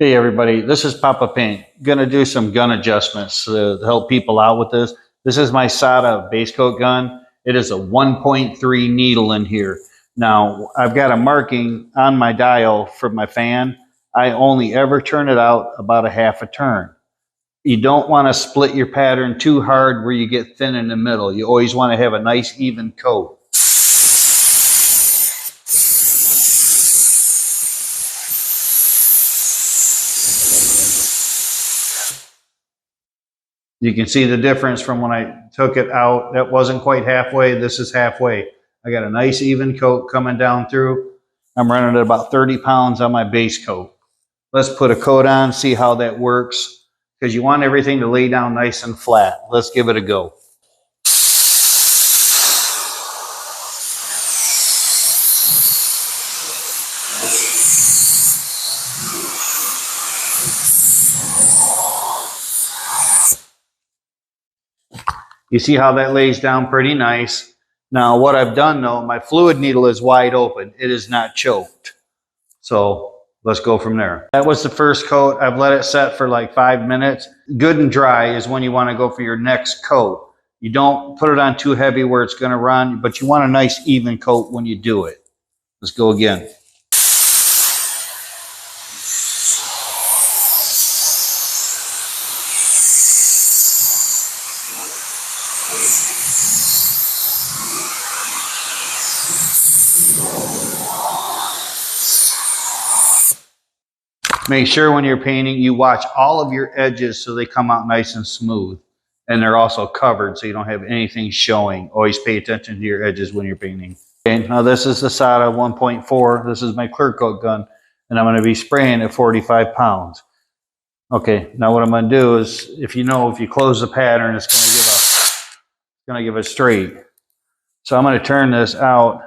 Hey everybody, this is Papa Paint. Gonna do some gun adjustments to help people out with this. This is my SATA base coat gun. It is a 1.3 needle in here. Now, I've got a marking on my dial for my fan. I only ever turn it out about a half a turn. You don't want to split your pattern too hard where you get thin in the middle. You always want to have a nice even coat. You can see the difference from when I took it out. That wasn't quite halfway. This is halfway. I got a nice even coat coming down through. I'm running at about 30 pounds on my base coat. Let's put a coat on, see how that works, because you want everything to lay down nice and flat. Let's give it a go. You see how that lays down pretty nice. Now what I've done though, my fluid needle is wide open. It is not choked. So let's go from there. That was the first coat. I've let it set for like 5 minutes. Good and dry is when you want to go for your next coat. You don't put it on too heavy where it's going to run, but you want a nice even coat when you do it. Let's go again. Make sure when you're painting, you watch all of your edges so they come out nice and smooth. And they're also covered so you don't have anything showing. Always pay attention to your edges when you're painting. Okay, now this is the SATA 1.4. This is my clear coat gun. And I'm going to be spraying at 45 pounds. Okay, now what I'm going to do is, if you close the pattern, it's going to give a straight. So I'm going to turn this out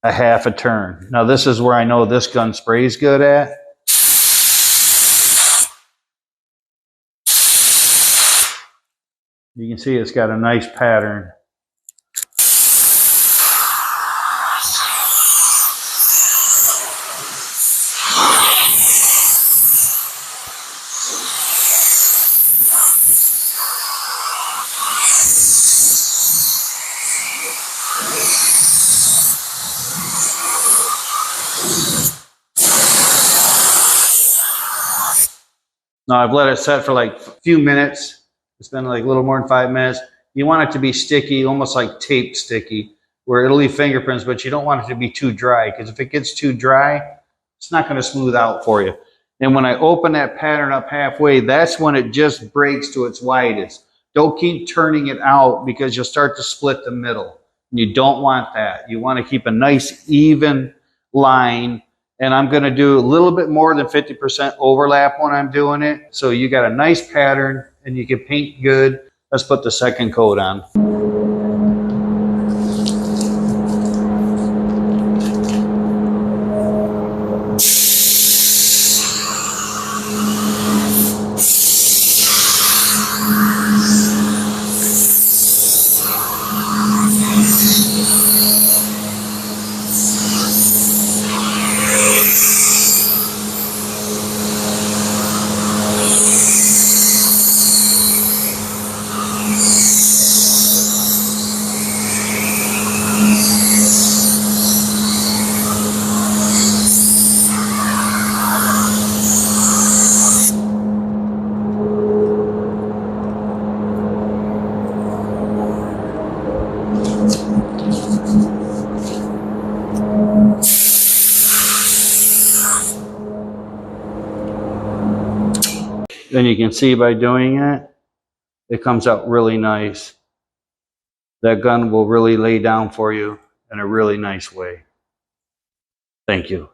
a half a turn. Now this is where I know this gun sprays good at. You can see it's got a nice pattern. Now I've let it set for like a few minutes. It's been like a little more than 5 minutes. You want it to be sticky, almost like tape sticky, where it'll leave fingerprints, but you don't want it to be too dry, because if it gets too dry, it's not going to smooth out for you. And when I open that pattern up halfway, that's when it just breaks to its widest. Don't keep turning it out, because you'll start to split the middle. You don't want that. You want to keep a nice even line. And I'm going to do a little bit more than 50% overlap when I'm doing it. So you got a nice pattern and you can paint good. Let's put the second coat on. And you can see by doing it, it comes out really nice. That gun will really lay down for you in a really nice way. Thank you.